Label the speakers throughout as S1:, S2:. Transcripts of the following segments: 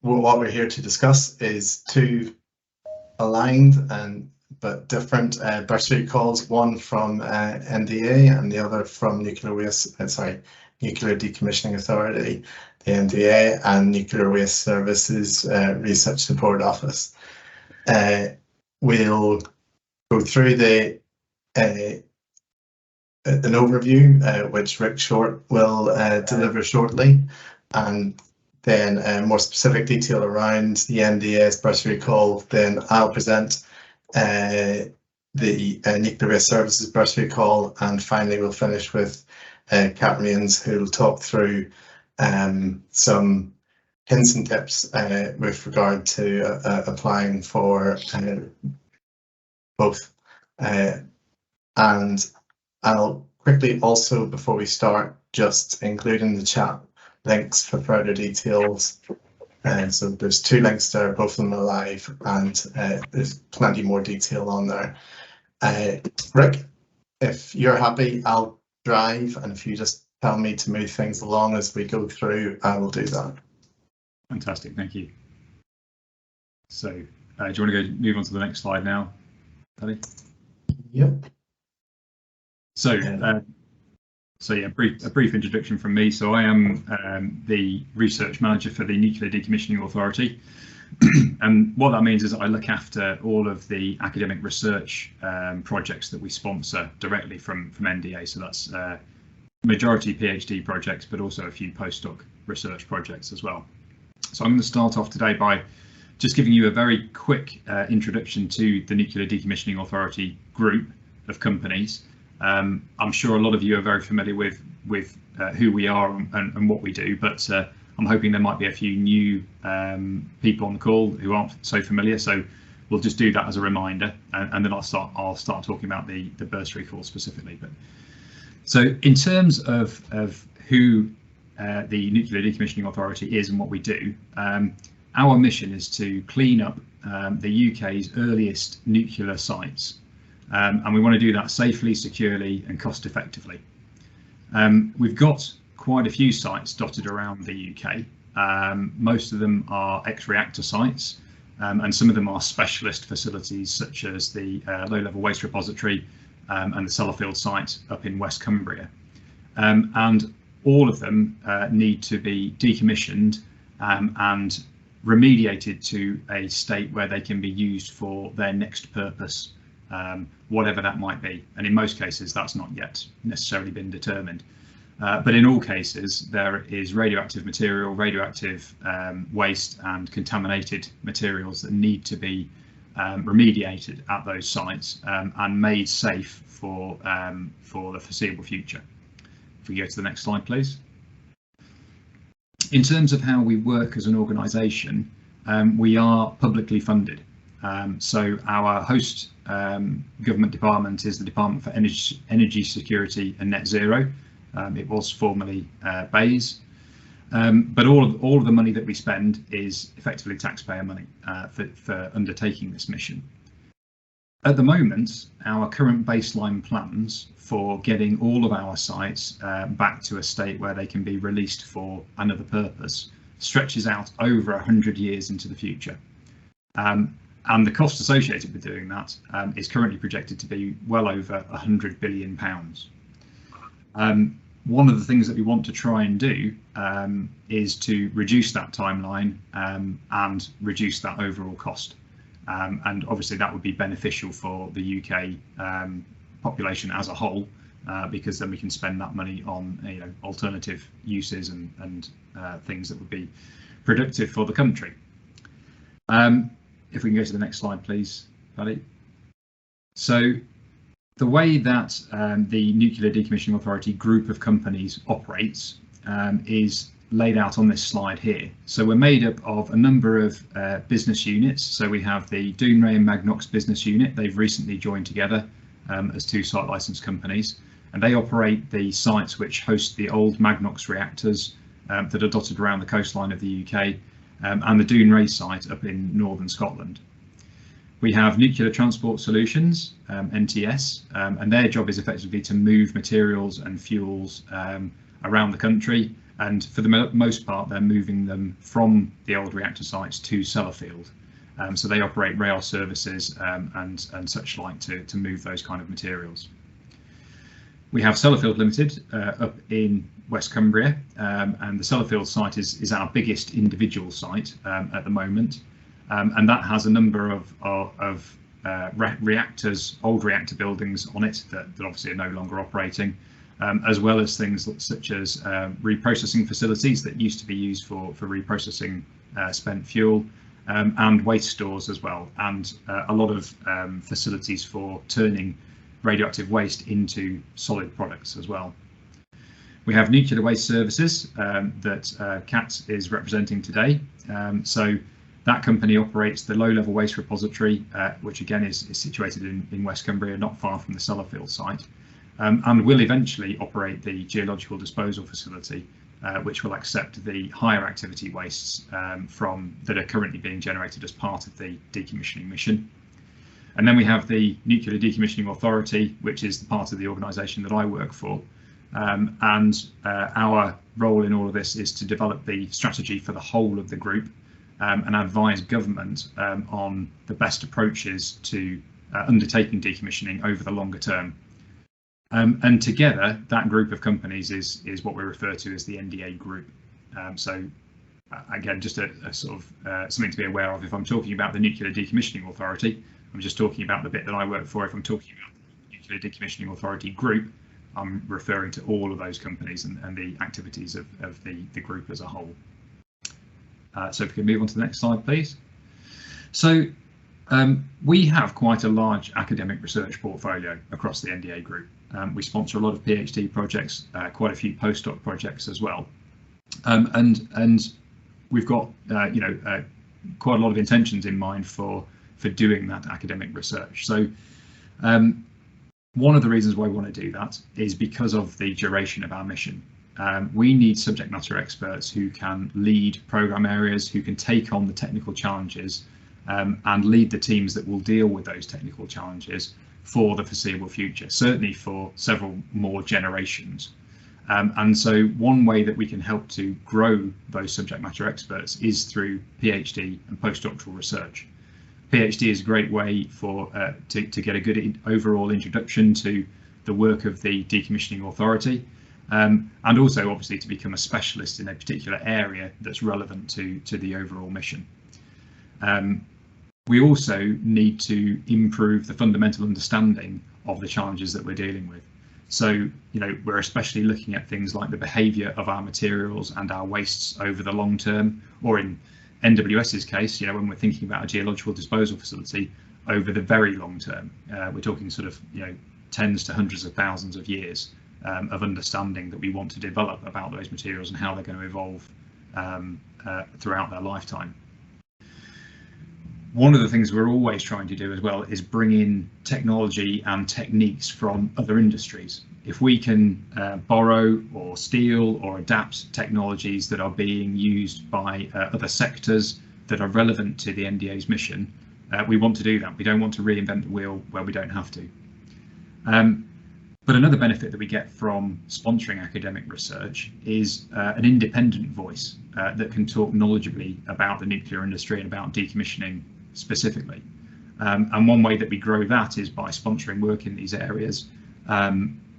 S1: what we're here to discuss is two aligned but different bursary calls, one from NDA and the other from Nuclear Decommissioning Authority, the NDA, and Nuclear Waste Services Research Support Office. We'll go through an overview, which Rick Short will deliver shortly, and then more specific detail around the NDA's bursary call. Then I'll present the Nuclear Waste Services bursary call, and finally we'll finish with Kat Rains, who will talk through some hints and tips with regard to applying for both. And I'll quickly also, before we start, just include in the chat links for further details. So there's two links there, both of them are live, and there's plenty more detail on there. Rick, if you're happy, I'll drive, and if you just tell me to move things along as we go through, I will do that.
S2: Fantastic, thank you. So do you want to go move on to the next slide now, Paddy?
S1: Yep.
S2: So yeah, a brief introduction from me. So I am the research manager for the Nuclear Decommissioning Authority, and what that means is I look after all of the academic research projects that we sponsor directly from NDA. So that's majority PhD projects, but also a few postdoc research projects as well. So I'm going to start off today by just giving you a very quick introduction to the Nuclear Decommissioning Authority group of companies. I'm sure a lot of you are very familiar with who we are and what we do, but I'm hoping there might be a few new people on the call who aren't so familiar. So we'll just do that as a reminder, and then I'll start talking about the bursary call specifically. But so in terms of who the Nuclear Decommissioning Authority is and what we do, our mission is to clean up the UK's earliest nuclear sites. And we want to do that safely, securely and cost effectively. We've got quite a few sites dotted around the UK. Most of them are ex-reactor sites, and some of them are specialist facilities such as the low-level waste repository and the Sellafield site up in West Cumbria. And all of them need to be decommissioned and remediated to a state where they can be used for their next purpose, whatever that might be. And in most cases, that's not yet necessarily been determined. But in all cases, there is radioactive material, radioactive waste and contaminated materials that need to be remediated at those sites and made safe for the foreseeable future. If we go to the next slide, please. In terms of how we work as an organisation, we are publicly funded. So our host government department is the Department for Energy Security and Net Zero. It was formerly BEIS, but all of the money that we spend is effectively taxpayer money for undertaking this mission. At the moment, our current baseline plans for getting all of our sites back to a state where they can be released for another purpose stretches out over 100 years into the future. And the cost associated with doing that is currently projected to be well over £100 billion. One of the things that we want to try and do is to reduce that timeline and reduce that overall cost. And obviously that would be beneficial for the UK population as a whole, because then we can spend that money on alternative uses and things that would be productive for the country. If we can go to the next slide, please, Paddy. So the way that the Nuclear Decommissioning Authority group of companies operates is laid out on this slide here. So we're made up of a number of business units. So we have the Dounreay and Magnox business unit. They've recently joined together as two site license companies, and they operate the sites which host the old Magnox reactors that are dotted around the coastline of the UK, and the Dounreay site up in northern Scotland. We have Nuclear Transport Solutions, NTS, and their job is effectively to move materials and fuels around the country And for the most part, they're moving them from the old reactor sites to Sellafield. So they operate rail services and such like to move those kind of materials. We have Sellafield Limited up in West Cumbria, and the Sellafield site is our biggest individual site at the moment, and that has a number of reactors, old reactor buildings on it that obviously are no longer operating, as well as things such as reprocessing facilities that used to be used for reprocessing spent fuel, and waste stores as well, and a lot of facilities for turning radioactive waste into solid products as well. We have Nuclear Waste Services that Kat is representing today. So that company operates the low-level waste repository, which again is situated in West Cumbria, not far from the Sellafield site, and will eventually operate the geological disposal facility, which will accept the higher activity wastes that are currently being generated as part of the decommissioning mission. And then we have the Nuclear Decommissioning Authority, which is the part of the organisation that I work for. And our role in all of this is to develop the strategy for the whole of the group and advise government on the best approaches to undertaking decommissioning over the longer term. And together, that group of companies is what we refer to as the NDA group. So again, just a sort of something to be aware of. If I'm talking about the Nuclear Decommissioning Authority, I'm just talking about the bit that I work for. If I'm talking about the Nuclear Decommissioning Authority group, I'm referring to all of those companies and the activities of the group as a whole. So if we can move on to the next slide, please. So we have quite a large academic research portfolio across the NDA group. We sponsor a lot of PhD projects, quite a few postdoc projects as well. And we've got quite a lot of intentions in mind for doing that academic research. So one of the reasons why we want to do that is because of the duration of our mission. We need subject matter experts who can lead program areas, who can take on the technical challenges and lead the teams that will deal with those technical challenges for the foreseeable future, certainly for several more generations. And so one way that we can help to grow those subject matter experts is through PhD and postdoctoral research. PhD is a great way for to get a good overall introduction to the work of the Decommissioning Authority, and also obviously to become a specialist in a particular area that's relevant to the overall mission. We also need to improve the fundamental understanding of the challenges that we're dealing with. So, we're especially looking at things like the behaviour of our materials and our wastes over the long term, or in NWS's case, when we're thinking about a geological disposal facility over the very long term. We're talking sort of, tens to hundreds of thousands of years of understanding that we want to develop about those materials and how they're going to evolve throughout their lifetime. One of the things we're always trying to do as well is bring in technology and techniques from other industries. If we can borrow or steal or adapt technologies that are being used by other sectors that are relevant to the NDA's mission, we want to do that. We don't want to reinvent the wheel where we don't have to. But another benefit that we get from sponsoring academic research is an independent voice that can talk knowledgeably about the nuclear industry and about decommissioning specifically. And one way that we grow that is by sponsoring work in these areas,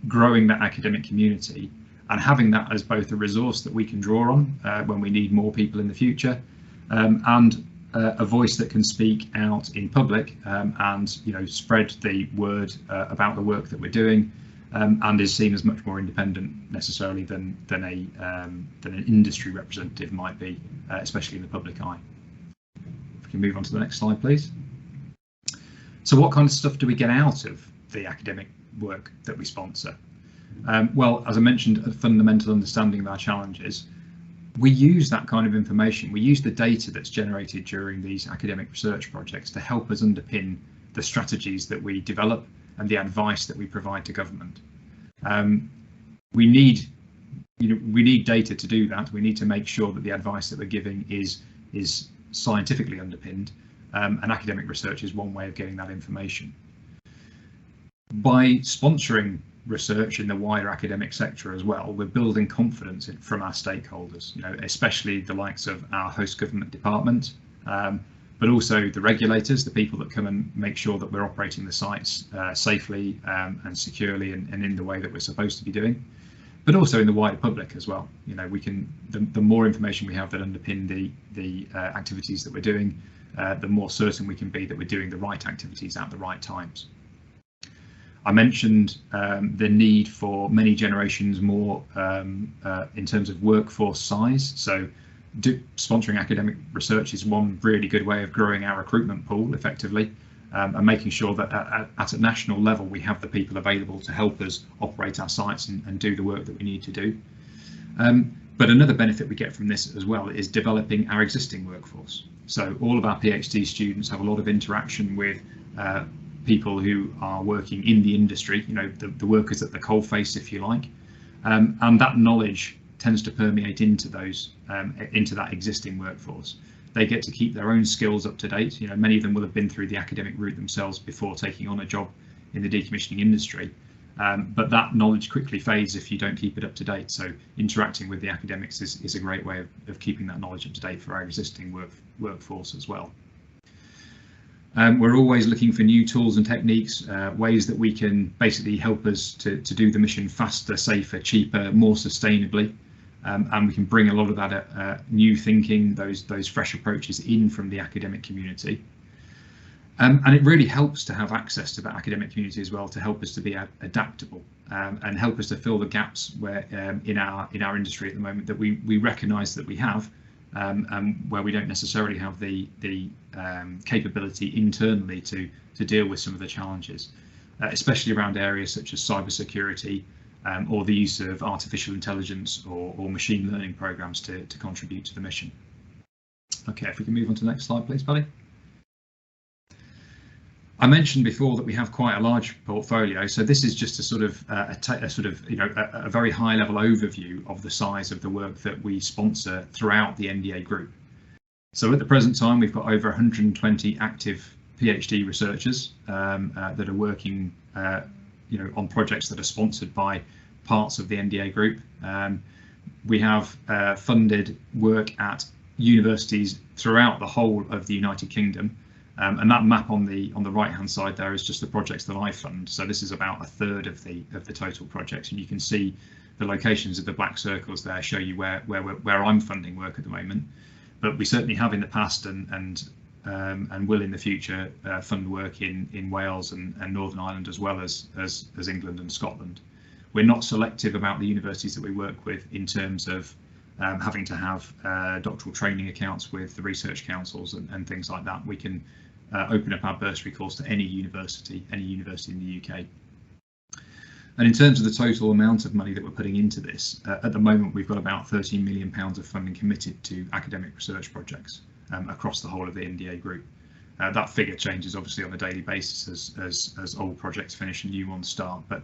S2: growing that academic community and having that as both a resource that we can draw on when we need more people in the future, and a voice that can speak out in public and spread the word about the work that we're doing, and is seen as much more independent necessarily than an industry representative might be, especially in the public eye. If we can move on to the next slide, please. So what kind of stuff do we get out of the academic work that we sponsor? Well, as I mentioned, a fundamental understanding of our challenges. We use that kind of information. We use the data that's generated during these academic research projects to help us underpin the strategies that we develop and the advice that we provide to government. We need data to do that. We need to make sure that the advice that we're giving is scientifically underpinned, and academic research is one way of getting that information. By sponsoring research in the wider academic sector as well, we're building confidence from our stakeholders, especially the likes of our host government department, but also the regulators, the people that come and make sure that we're operating the sites safely and securely and in the way that we're supposed to be doing, but also in the wider public as well. We can, the more information we have that underpin the activities that we're doing, the more certain we can be that we're doing the right activities at the right times. I mentioned the need for many generations more in terms of workforce size. So sponsoring academic research is one really good way of growing our recruitment pool effectively, and making sure that at a national level we have the people available to help us operate our sites and do the work that we need to do. But another benefit we get from this as well is developing our existing workforce. So all of our PhD students have a lot of interaction with people who are working in the industry, the workers at the coalface, if you like, and that knowledge tends to permeate into those into that existing workforce. They get to keep their own skills up to date. Many of them will have been through the academic route themselves before taking on a job in the decommissioning industry, but that knowledge quickly fades if you don't keep it up to date. So interacting with the academics is a great way of keeping that knowledge up to date for our existing workforce as well. We're always looking for new tools and techniques, ways that we can basically help us to do the mission faster, safer, cheaper, more sustainably, and we can bring a lot of that new thinking, those fresh approaches in from the academic community. And it really helps to have access to that academic community as well, to help us to be adaptable and help us to fill the gaps where in our industry at the moment that we recognise that we have. And where we don't necessarily have the capability internally to deal with some of the challenges, especially around areas such as cybersecurity or the use of artificial intelligence or machine learning programs to contribute to the mission. Okay, if we can move on to the next slide, please, Paddy. I mentioned before that we have quite a large portfolio, so this is just a sort of a very high level overview of the size of the work that we sponsor throughout the NDA group. So at the present time, we've got over 120 active PhD researchers that are working on projects that are sponsored by parts of the NDA group. We have funded work at universities throughout the whole of the United Kingdom. And that map on the right hand side there is just the projects that I fund. So this is about a third of the total projects, and you can see the locations of the black circles there show you where I'm funding work at the moment. But we certainly have in the past and will in the future fund work in Wales and Northern Ireland as well as England and Scotland. We're not selective about the universities that we work with in terms of having to have doctoral training accounts with the research councils and things like that. We can open up our bursary calls to any university in the UK. And in terms of the total amount of money that we're putting into this, at the moment we've got about £13 million of funding committed to academic research projects across the whole of the NDA group. That figure changes obviously on a daily basis as old projects finish and new ones start, but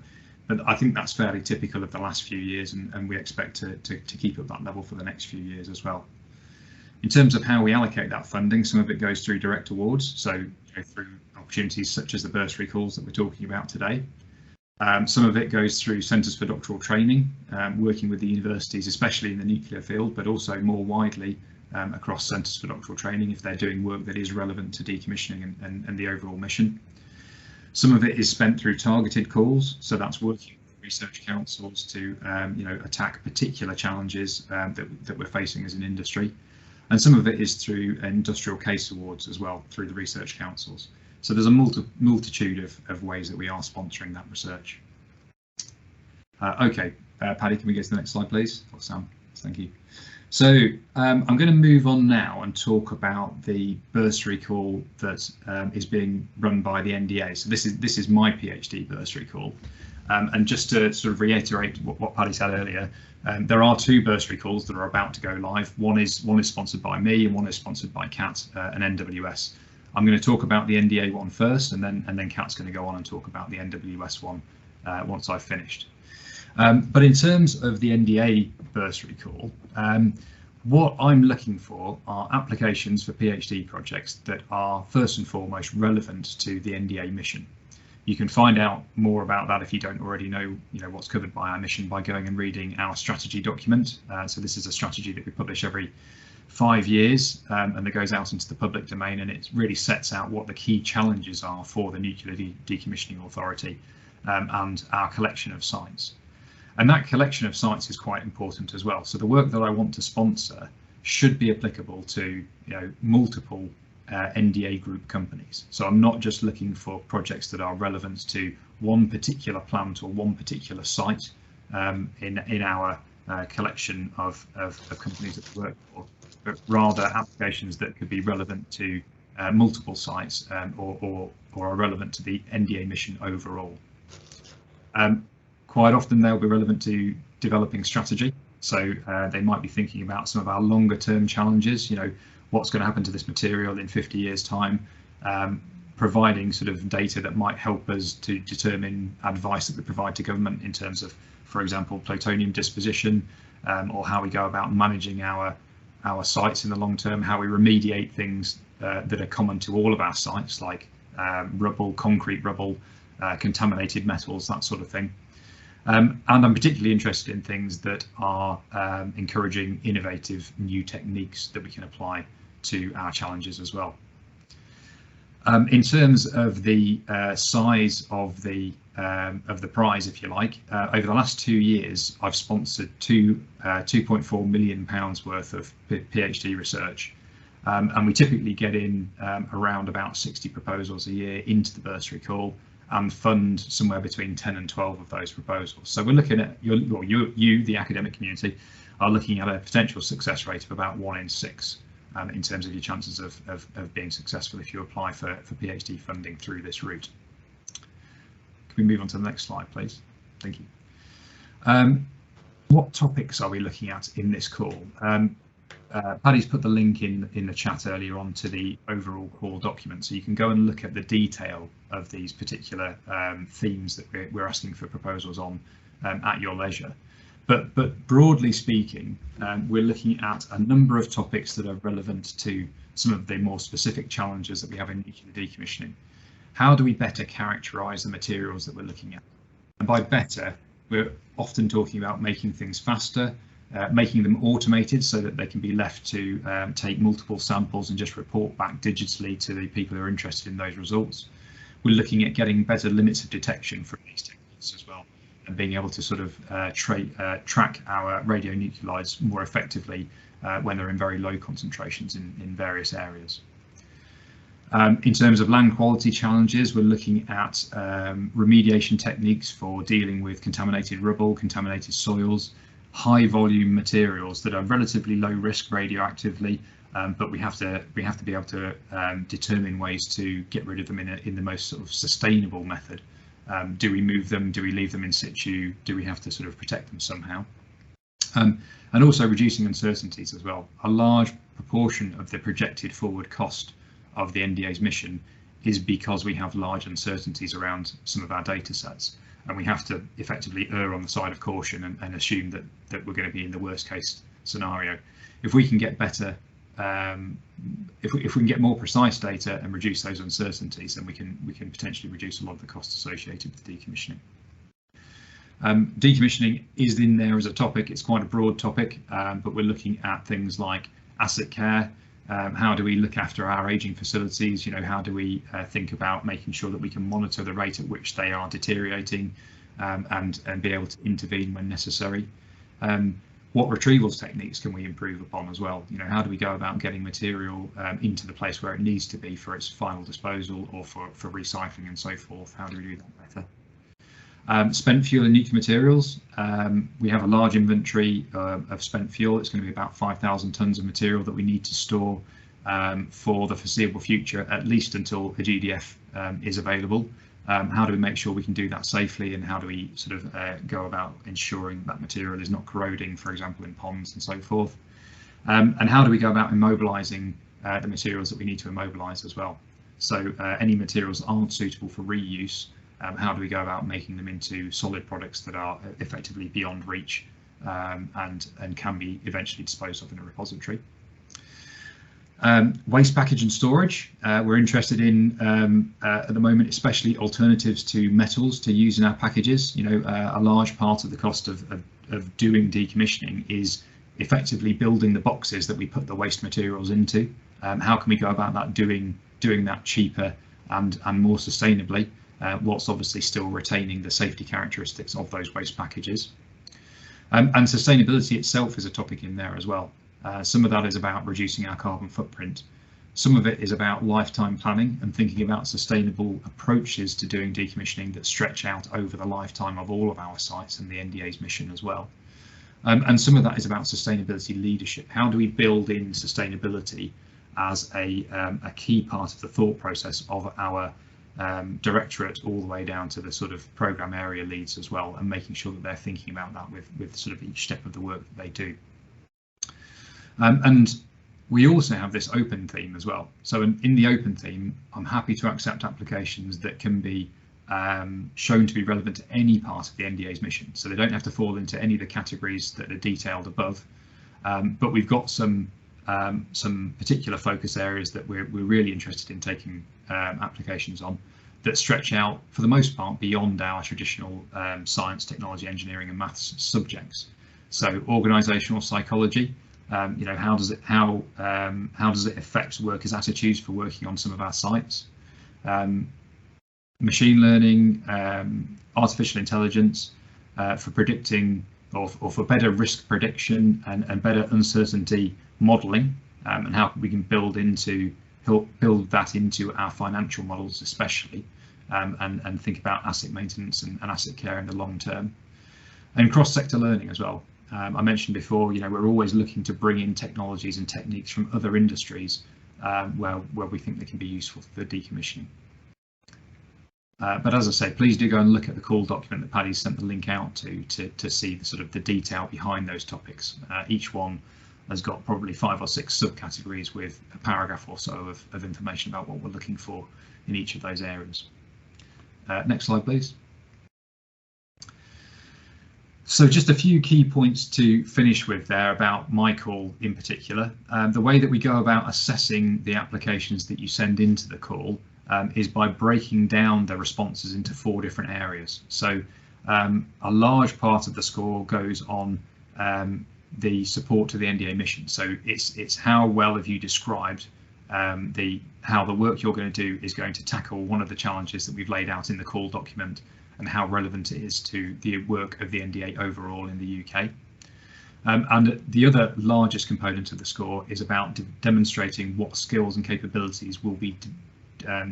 S2: I think that's fairly typical of the last few years, and we expect to keep up that level for the next few years as well. In terms of how we allocate that funding, some of it goes through direct awards, so through opportunities such as the bursary calls that we're talking about today. Some of it goes through centres for doctoral training, working with the universities, especially in the nuclear field, but also more widely across centres for doctoral training if they're doing work that is relevant to decommissioning and the overall mission. Some of it is spent through targeted calls, so that's working with research councils to attack particular challenges that we're facing as an industry. And some of it is through industrial case awards as well, through the research councils. So there's a multitude of ways that we are sponsoring that research. Okay, Paddy, can we go to the next slide, please? Or Sam, thank you. So I'm going to move on now and talk about the bursary call that is being run by the NDA. So this is my PhD bursary call. And just to sort of reiterate what Paddy said earlier, there are two bursary calls that are about to go live. One is sponsored by me and one is sponsored by Kat and NWS. I'm going to talk about the NDA one first, and then Kat's going to go on and talk about the NWS one once I've finished. But in terms of the NDA bursary call, what I'm looking for are applications for PhD projects that are first and foremost relevant to the NDA mission. You can find out more about that if you don't already know, what's covered by our mission by going and reading our strategy document. So this is a strategy that we publish every 5 years, and that goes out into the public domain, and it really sets out what the key challenges are for the Nuclear Decommissioning Authority and our collection of sites. And that collection of sites is quite important as well. So the work that I want to sponsor should be applicable to multiple NDA group companies. So I'm not just looking for projects that are relevant to one particular plant or one particular site in our collection of companies that we work for, but rather applications that could be relevant to multiple sites or are relevant to the NDA mission overall. Quite often they'll be relevant to developing strategy. So they might be thinking about some of our longer term challenges, what's going to happen to this material in 50 years time, providing sort of data that might help us to determine advice that we provide to government in terms of, for example, plutonium disposition, or how we go about managing our sites in the long term, how we remediate things that are common to all of our sites, like rubble, concrete rubble, contaminated metals, that sort of thing. And I'm particularly interested in things that are encouraging innovative new techniques that we can apply to our challenges as well. In terms of the size of the prize, if you like, over the last 2 years, I've sponsored £2.4 million worth of PhD research, and we typically get in around about 60 proposals a year into the bursary call, and fund somewhere between 10 and 12 of those proposals. So we're looking at, you, the academic community, are looking at a potential success rate of about 1 in 6 in terms of your chances of being successful if you apply for PhD funding through this route. Can we move on to the next slide, please? Thank you. What topics are we looking at in this call? Paddy's put the link in the chat earlier on to the overall call document, so you can go and look at the detail of these particular themes that we're asking for proposals on at your leisure. But broadly speaking, we're looking at a number of topics that are relevant to some of the more specific challenges that we have in nuclear decommissioning. How do we better characterise the materials that we're looking at? And by better, we're often talking about making things faster, making them automated so that they can be left to take multiple samples and just report back digitally to the people who are interested in those results. We're looking at getting better limits of detection from these techniques as well, and being able to sort of track our radionuclides more effectively when they're in very low concentrations in various areas. In terms of land quality challenges, we're looking at remediation techniques for dealing with contaminated rubble, contaminated soils, high volume materials that are relatively low risk radioactively, but we have to be able to determine ways to get rid of them in the most sort of sustainable method. Do we move them? Do we leave them in situ? Do we have to sort of protect them somehow? And also reducing uncertainties as well. A large proportion of the projected forward cost of the NDA's mission is because we have large uncertainties around some of our data sets, and we have to effectively err on the side of caution and assume that we're going to be in the worst case scenario. If we can get better, if we can get more precise data and reduce those uncertainties, then we can potentially reduce a lot of the costs associated with decommissioning. Decommissioning is in there as a topic. It's quite a broad topic, but we're looking at things like asset care. How do we look after our aging facilities? How do we think about making sure that we can monitor the rate at which they are deteriorating and be able to intervene when necessary? What retrievals techniques can we improve upon as well? How do we go about getting material into the place where it needs to be for its final disposal or for recycling and so forth? How do we do that better? Spent fuel and nuclear materials. We have a large inventory of spent fuel. It's going to be about 5,000 tonnes of material that we need to store for the foreseeable future, at least until a GDF is available. How do we make sure we can do that safely, and how do we sort of go about ensuring that material is not corroding, for example, in ponds and so forth? And how do we go about immobilising the materials that we need to immobilise as well? So any materials that aren't suitable for reuse, how do we go about making them into solid products that are effectively beyond reach and can be eventually disposed of in a repository? Waste package and storage. We're interested in at the moment, especially alternatives to metals to use in our packages. You know, a large part of the cost of doing decommissioning is effectively building the boxes that we put the waste materials into. How can we go about that doing that cheaper and more sustainably, whilst obviously still retaining the safety characteristics of those waste packages. And sustainability itself is a topic in there as well. Some of that is about reducing our carbon footprint. Some of it is about lifetime planning and thinking about sustainable approaches to doing decommissioning that stretch out over the lifetime of all of our sites and the NDA's mission as well. And some of that is about sustainability leadership. How do we build in sustainability as a key part of the thought process of our directorate all the way down to the sort of program area leads as well, and making sure that they're thinking about that with sort of each step of the work that they do. And we also have this open theme as well. So in the open theme, I'm happy to accept applications that can be shown to be relevant to any part of the NDA's mission. So they don't have to fall into any of the categories that are detailed above. But we've got some particular focus areas that we're really interested in taking applications on that stretch out, for the most part, beyond our traditional science, technology, engineering and maths subjects. So organisational psychology. You know, how does it affect workers' attitudes for working on some of our sites? Machine learning, artificial intelligence for predicting or for better risk prediction and better uncertainty modelling, and how we can build that into our financial models, especially, and think about asset maintenance and asset care in the long term, and cross-sector learning as well. I mentioned before, you know, we're always looking to bring in technologies and techniques from other industries where we think they can be useful for decommissioning. But as I say, please do go and look at the call document that Paddy's sent the link out to see the sort of the detail behind those topics. Each one has got probably 5 or 6 subcategories with a paragraph or so of information about what we're looking for in each of those areas. Next slide, please. So just a few key points to finish with there about my call in particular. The way that we go about assessing the applications that you send into the call is by breaking down the responses into 4 different areas. So a large part of the score goes on the support to the NDA mission. So it's how well have you described how the work you're going to do is going to tackle one of the challenges that we've laid out in the call document, and how relevant it is to the work of the NDA overall in the UK. And the other largest component of the score is about demonstrating what skills and capabilities will be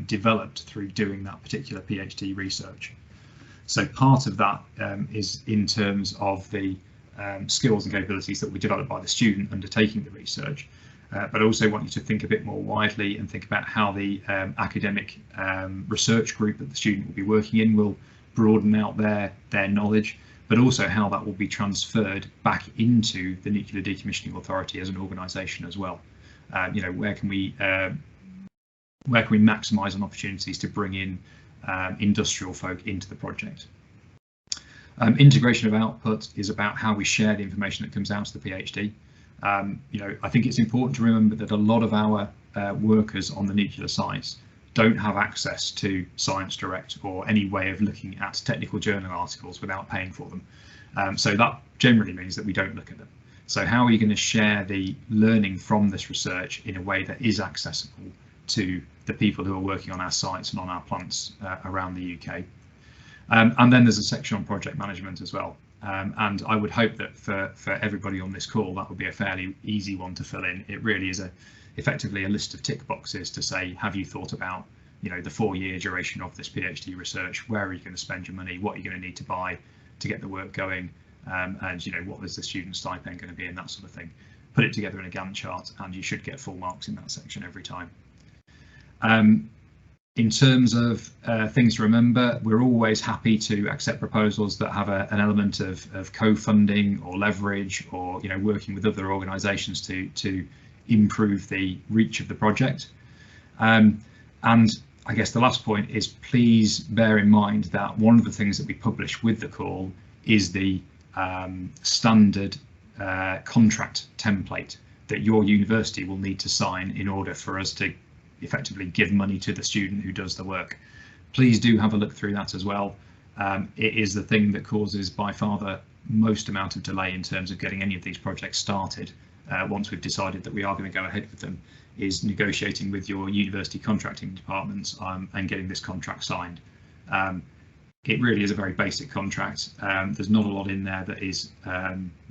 S2: developed through doing that particular PhD research. So part of that is in terms of the skills and capabilities that were developed by the student undertaking the research, but I also want you to think a bit more widely and think about how the academic research group that the student will be working in will broaden out their knowledge, but also how that will be transferred back into the Nuclear Decommissioning Authority as an organisation as well. You know, where can we maximise on opportunities to bring in industrial folk into the project? Integration of output is about how we share the information that comes out of the PhD. You know, I think it's important to remember that a lot of our workers on the nuclear sites don't have access to Science Direct or any way of looking at technical journal articles without paying for them. So that generally means that we don't look at them. So how are you going to share the learning from this research in a way that is accessible to the people who are working on our sites and on our plants around the UK? And then there's a section on project management as well. And I would hope that for everybody on this call, that would be a fairly easy one to fill in. It really is effectively a list of tick boxes to say, have you thought about, you know, the 4-year duration of this PhD research? Where are you going to spend your money? What are you going to need to buy to get the work going? And, you know, what is the student stipend going to be, and that sort of thing. Put it together in a Gantt chart and you should get full marks in that section every time. In terms of things to remember, we're always happy to accept proposals that have an element of co-funding or leverage, or, you know, working with other organisations to improve the reach of the project. And I guess the last point is, please bear in mind that one of the things that we publish with the call is the standard contract template that your university will need to sign in order for us to effectively give money to the student who does the work. Please do have a look through that as well. It is the thing that causes by far the most amount of delay in terms of getting any of these projects started. Once we've decided that we are going to go ahead with them, is negotiating with your university contracting departments and getting this contract signed. It really is a very basic contract. There's not a lot in there that is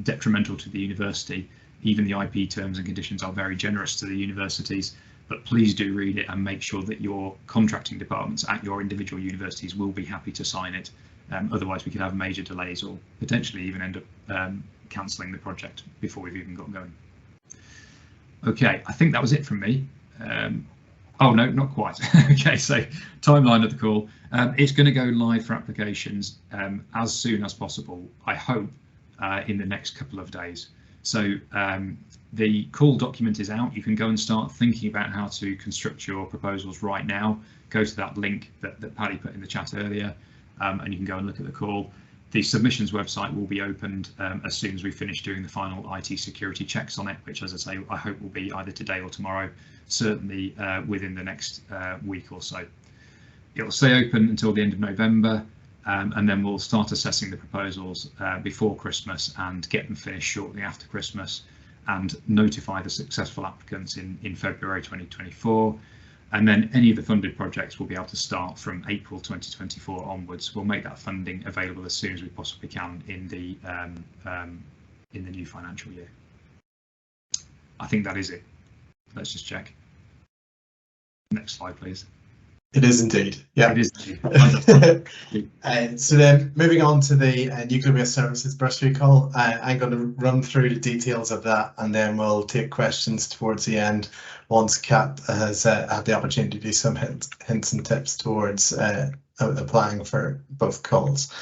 S2: detrimental to the university. Even the IP terms and conditions are very generous to the universities, but please do read it and make sure that your contracting departments at your individual universities will be happy to sign it. Otherwise we could have major delays or potentially even end up cancelling the project before we've even got going. Okay, I think that was it from me. Oh no, not quite. Okay, so timeline of the call. It's going to go live for applications as soon as possible, I hope in the next couple of days. So the call document is out. You can go and start thinking about how to construct your proposals right now. Go to that link that Paddy put in the chat earlier, and you can go and look at the call. The submissions website will be opened as soon as we finish doing the final IT security checks on it, which, as I say, I hope will be either today or tomorrow, certainly within the next week or so. It will stay open until the end of November, and then we'll start assessing the proposals before Christmas and get them finished shortly after Christmas and notify the successful applicants in February 2024. And then any of the funded projects will be able to start from April 2024 onwards. We'll make that funding available as soon as we possibly can in the new financial year. I think that is it. Let's just check. Next slide, please.
S1: It is indeed. Yeah.
S2: It is indeed.
S1: So then moving on to the Nuclear Waste Services Bursary call, I'm going to run through the details of that and then we'll take questions towards the end once Kat has had the opportunity to do some hints and tips towards applying for both calls.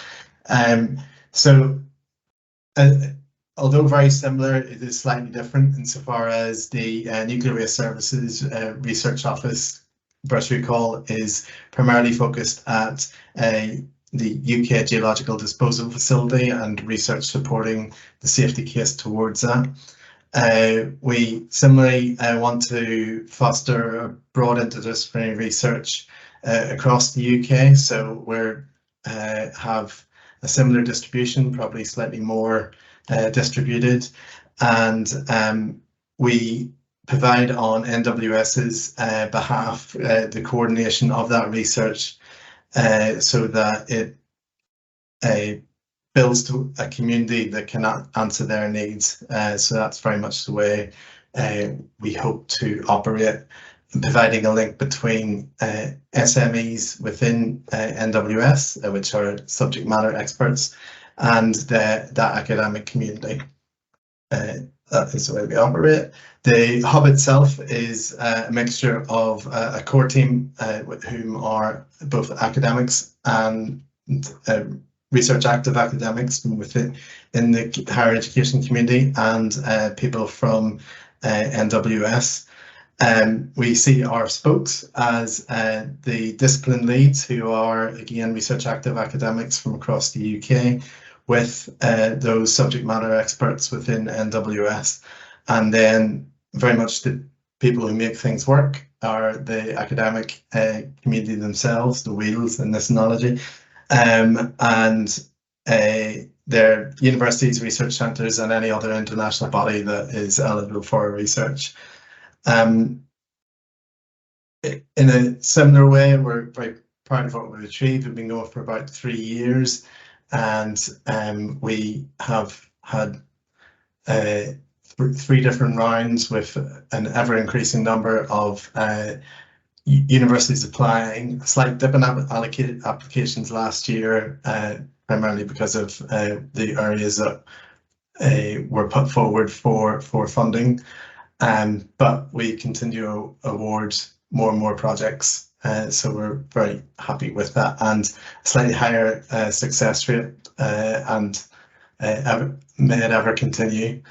S1: Although very similar, it is slightly different insofar as the Nuclear Waste Services Research Office Bursary call is primarily focused at the UK geological disposal facility and research supporting the safety case towards that. We similarly want to foster a broad interdisciplinary research across the UK, so we have a similar distribution, probably slightly more distributed, and we provide on NWS's behalf the coordination of that research so that it builds to a community that can answer their needs. So that's very much the way we hope to operate, providing a link between SMEs within NWS, which are subject matter experts, and that academic community. That is the way we operate. The hub itself is a mixture of a core team with whom are both academics and research active academics from within in the higher education community and people from NWS. We see our spokes as the discipline leads, who are again research active academics from across the UK, with those subject matter experts within NWS, and then very much the people who make things work are the academic community themselves, the wheels in this analogy, and their universities, research centres, and any other international body that is eligible for research. In a similar way, we're very proud of what we've achieved. We've been going for about 3 years. And we have had 3 different rounds with an ever-increasing number of universities applying, a slight dip in allocated applications last year, primarily because of the areas that were put forward for funding. But we continue to award more and more projects. So we're very happy with that, and a slightly higher success rate, and may it ever continue.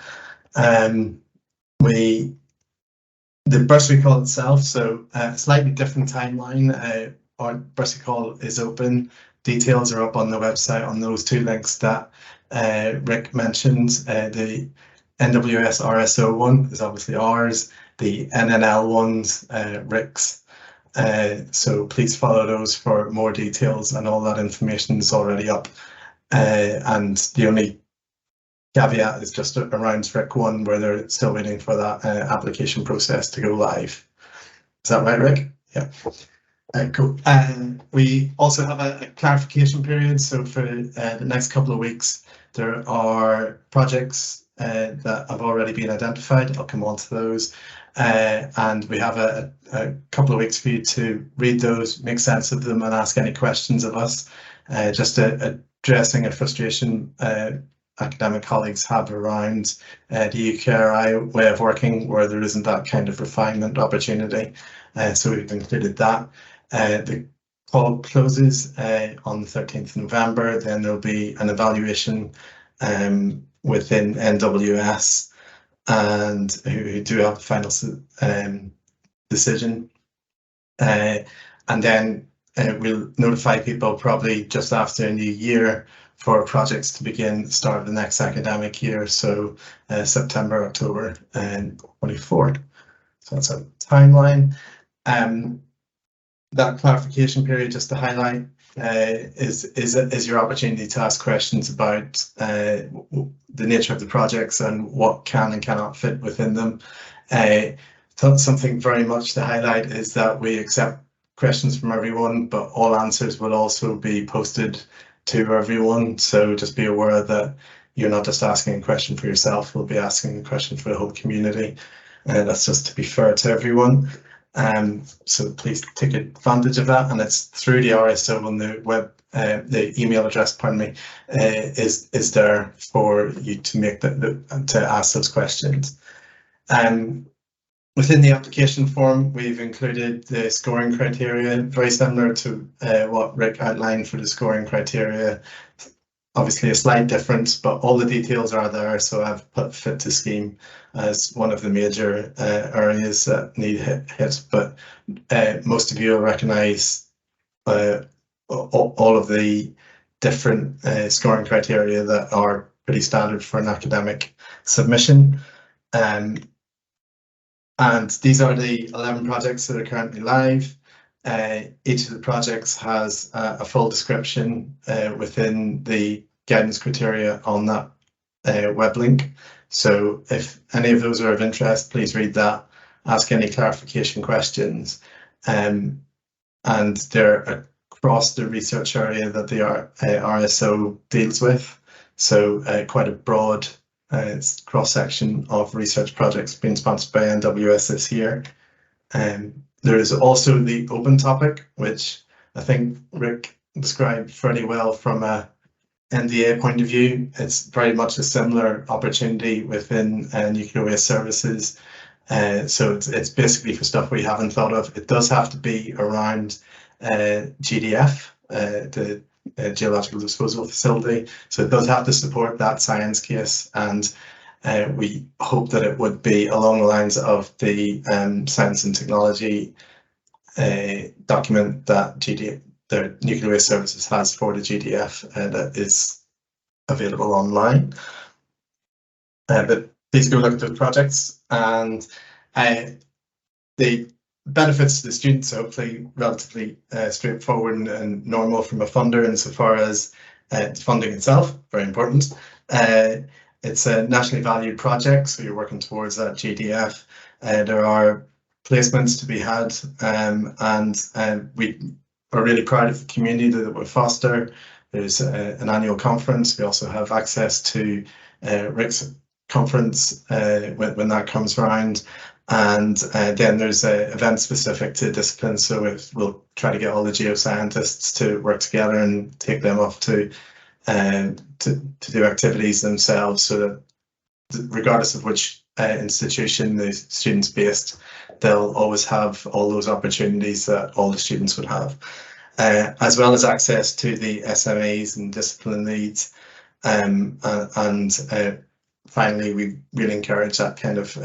S1: The bursary call itself, so a slightly different timeline. Our bursary call is open. Details are up on the website on those 2 links that Rick mentioned. The NWS RSO 1 is obviously ours, the NNL ones, Rick's. So please follow those for more details, and all that information is already up. And the only caveat is just around Rick 1, where they're still waiting for that application process to go live. Is that right, Rick? Yeah. Cool. We also have a clarification period. So for the next couple of weeks, there are projects that have already been identified. I'll come on to those. And we have a couple of weeks for you to read those, make sense of them, and ask any questions of us. Just addressing a frustration academic colleagues have around the UKRI way of working, where there isn't that kind of refinement opportunity. So we've included that. The call closes on the 13th of November. Then there'll be an evaluation within NWS, and who do have the final decision. And then we'll notify people probably just after a new year for projects to begin start of the next academic year, so September, October, and 24. So that's a timeline. That clarification period, just to highlight, is your opportunity to ask questions about the nature of the projects and what can and cannot fit within them. Something very much to highlight is that we accept questions from everyone, but all answers will also be posted to everyone. So just be aware that you're not just asking a question for yourself, we'll be asking a question for the whole community. And that's just to be fair to everyone. So please take advantage of that, and it's through the RSO on the web. The email address, pardon me, is there for you to make to ask those questions. Within the application form, we've included the scoring criteria, very similar to what Rick outlined for the scoring criteria. Obviously a slight difference, but all the details are there. So I've put fit to scheme as one of the major areas that need hit. But most of you will recognise all of the different scoring criteria that are pretty standard for an academic submission. And these are the 11 projects that are currently live. Each of the projects has a full description within the guidance criteria on that web link. So if any of those are of interest, please read that, ask any clarification questions. And they're across the research area that the RSO deals with. So quite a broad cross-section of research projects being sponsored by NWS this year. There is also the open topic, which I think Rick described fairly well from a NDA point of view. It's very much a similar opportunity within nuclear waste services. So it's basically for stuff we haven't thought of. It does have to be around GDF, the geological disposal facility. So it does have to support that science case, and we hope that it would be along the lines of the science and technology document that the Nuclear Waste Services has for the GDF that is available online. But please go look at those projects, and the benefits to the students are hopefully relatively straightforward and normal from a funder insofar as the funding itself, very important. It's a nationally valued project, so you're working towards that GDF. There are placements to be had, and we are really proud of the community that we foster. There's an annual conference. We also have access to Rick's conference when that comes around. And then there's events specific to disciplines. So we'll try to get all the geoscientists to work together and take them off to do activities themselves, so that regardless of which institution the student's based, they'll always have all those opportunities that all the students would have, as well as access to the SMEs and discipline leads. And finally, we really encourage that kind of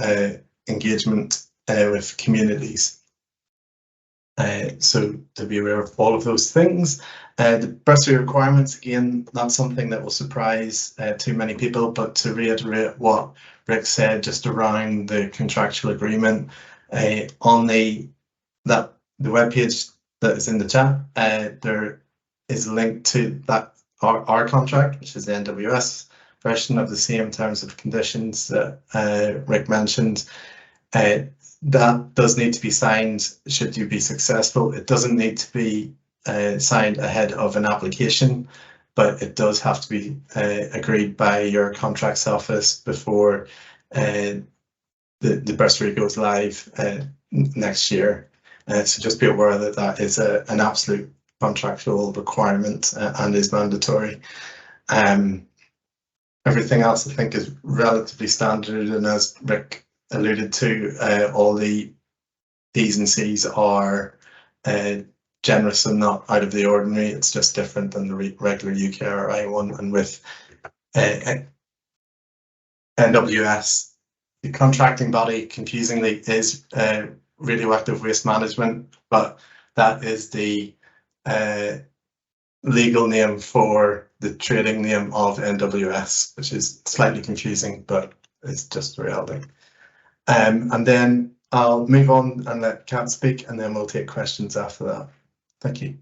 S1: engagement with communities. So to be aware of all of those things. The bursary requirements, again, not something that will surprise too many people, but to reiterate what Rick said just around the contractual agreement, on the webpage that is in the chat, there is a link to that our contract, which is the NWS version of the same terms of conditions that Rick mentioned. That does need to be signed should you be successful. It doesn't need to be signed ahead of an application, but it does have to be agreed by your contracts office before the bursary goes live next year. So just be aware that that is an absolute contractual requirement and is mandatory. Everything else I think is relatively standard, and as Rick alluded to, all the T's and C's are generous and not out of the ordinary. It's just different than the regular UKRI one. And with NWS, the contracting body, confusingly, is radioactive waste management, but that is the legal name for the trading name of NWS, which is slightly confusing, but it's just the reality. And then I'll move on and let Kat speak, and then we'll take questions after that. Thank you.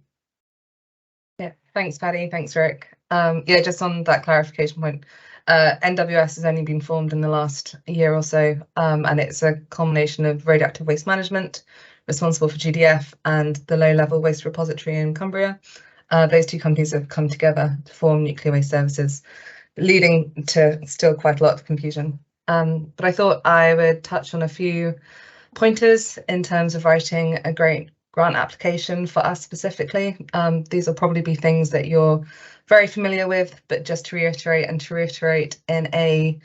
S3: Yeah, thanks, Paddy. Thanks, Rick. Yeah, just on that clarification point, NWS has only been formed in the last year or so, and it's a combination of radioactive waste management, responsible for GDF, and the low-level waste repository in Cumbria. Those two companies have come together to form Nuclear Waste Services, leading to still quite a lot of confusion. But I thought I would touch on a few pointers in terms of writing a great grant application for us specifically. These will probably be things that you're very familiar with, but just to reiterate in a,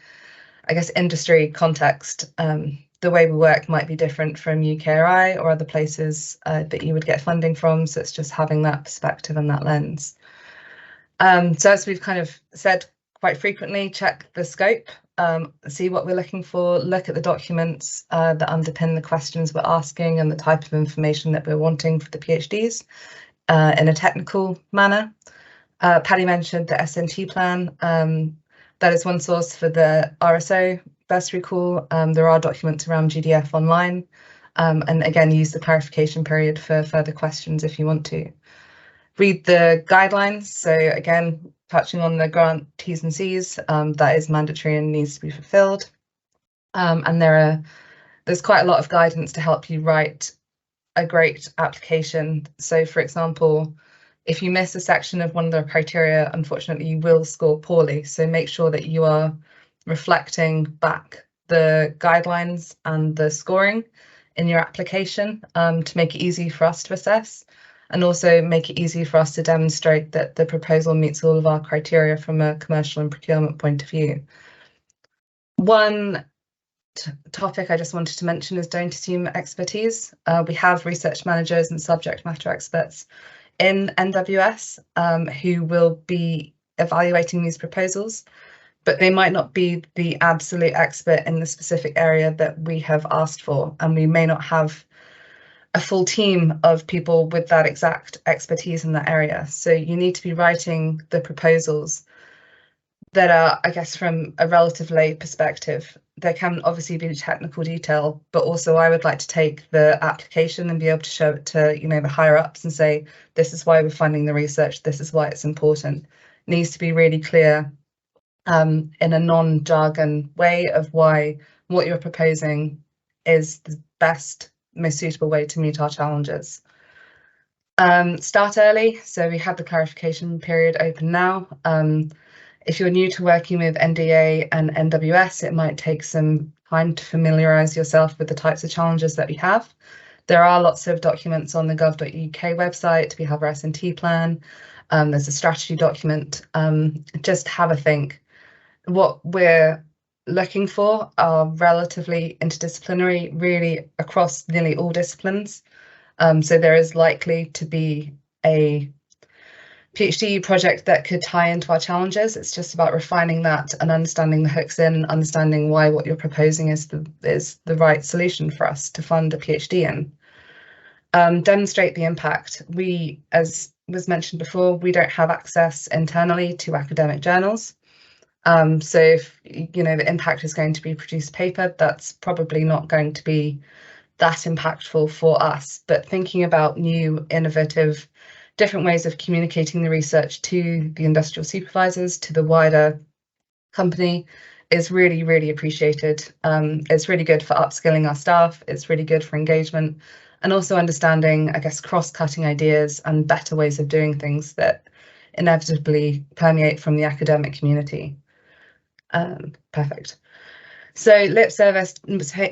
S3: I guess, industry context, the way we work might be different from UKRI or other places that you would get funding from. So it's just having that perspective and that lens. So as we've kind of said quite frequently, check the scope, see what we're looking for, look at the documents that underpin the questions we're asking and the type of information that we're wanting for the PhDs in a technical manner. Paddy mentioned the SNT plan. That is one source for the RSO Bursary call. There are documents around GDF online, and again, use the clarification period for further questions if you want to. Read the guidelines. So again, touching on the grant T's and C's, that is mandatory and needs to be fulfilled. And there's quite a lot of guidance to help you write a great application. So for example, if you miss a section of one of the criteria, unfortunately, you will score poorly. So make sure that you are reflecting back the guidelines and the scoring in your application to make it easy for us to assess, and also make it easy for us to demonstrate that the proposal meets all of our criteria from a commercial and procurement point of view. One topic I just wanted to mention is don't assume expertise. We have research managers and subject matter experts in NWS who will be evaluating these proposals, but they might not be the absolute expert in the specific area that we have asked for, and we may not have a full team of people with that exact expertise in that area. So you need to be writing the proposals that are, I guess, from a relative lay perspective. There can obviously be technical detail, but also I would like to take the application and be able to show it to, you know, the higher ups and say, this is why we're funding the research, this is why it's important. It needs to be really clear in a non-jargon way of why what you're proposing is the best, most suitable way to meet our challenges. Start early. So we have the clarification period open now. If you're new to working with NDA and NWS, it might take some time to familiarise yourself with the types of challenges that we have. There are lots of documents on the gov.uk website. We have our S&T plan. There's a strategy document. Just have a think. What we're looking for are relatively interdisciplinary, really across nearly all disciplines. So there is likely to be a PhD project that could tie into our challenges. It's just about refining that and understanding the hooks in, understanding why what you're proposing is the right solution for us to fund a PhD in. demonstrate the impact. We, as was mentioned before, we don't have access internally to academic journals. So if the impact is going to be produced paper, that's probably not going to be that impactful for us. But thinking about new, innovative, different ways of communicating the research to the industrial supervisors, to the wider company, is really, really appreciated. It's really good for upskilling our staff. It's really good for engagement, and also understanding, I guess, cross-cutting ideas and better ways of doing things that inevitably permeate from the academic community. Perfect. So lip service,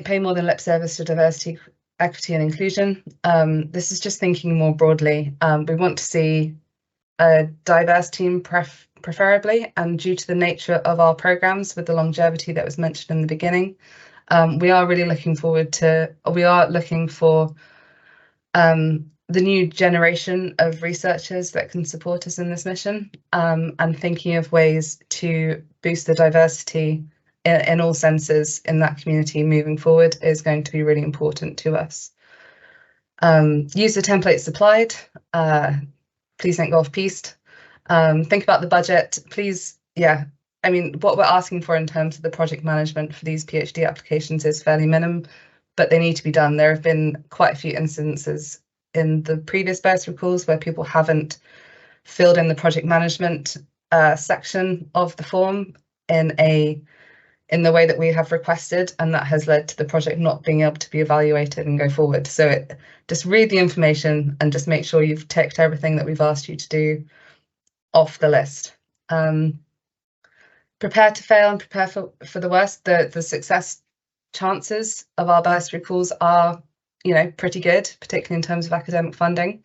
S3: pay more than lip service to diversity, equity and inclusion. This is just thinking more broadly. We want to see a diverse team preferably, and due to the nature of our programs with the longevity that was mentioned in the beginning, we are really looking for the new generation of researchers that can support us in this mission, and thinking of ways to boost the diversity in all senses in that community moving forward is going to be really important to us. Use the templates supplied. Please think off-piste. Think about the budget, please. Yeah, I mean, what we're asking for in terms of the project management for these PhD applications is fairly minimum, but they need to be done. There have been quite a few instances in the previous bursary calls where people haven't filled in the project management section of the form in the way that we have requested, and that has led to the project not being able to be evaluated and go forward. So just read the information and just make sure you've ticked everything that we've asked you to do off the list. Prepare to fail and prepare for the worst. The success chances of our bursary calls are, pretty good, particularly in terms of academic funding,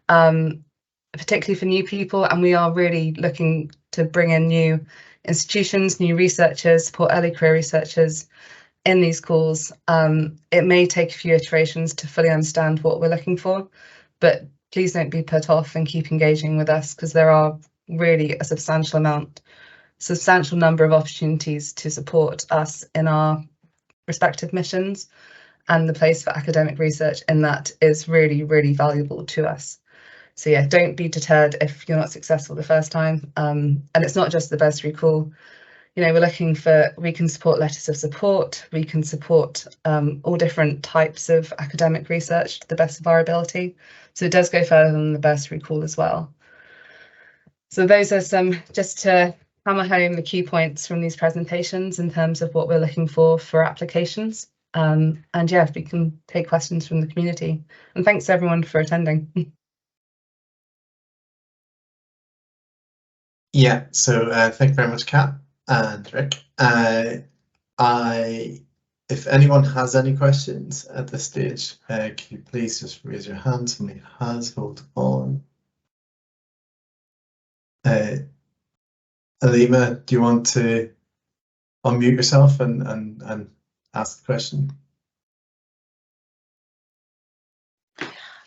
S3: particularly for new people. And we are really looking to bring in new institutions, new researchers, support early career researchers in these calls. It may take a few iterations to fully understand what we're looking for, but please don't be put off and keep engaging with us, because there are really a substantial number of opportunities to support us in our respective missions, and the place for academic research in that is really, really valuable to us. So yeah, don't be deterred if you're not successful the first time. And it's not just the bursary call. We're looking for, we can support letters of support, we can support all different types of academic research to the best of our ability. So it does go further than the bursary call as well. So those are some, just to hammer home the key points from these presentations in terms of what we're looking for applications. And yeah, we can take questions from the community. And thanks everyone for attending.
S1: Yeah, so thank you very much, Kat and Rick. If anyone has any questions at this stage, can you please just raise your hand? Somebody has, hold on. Alima, do you want to unmute yourself and ask the question?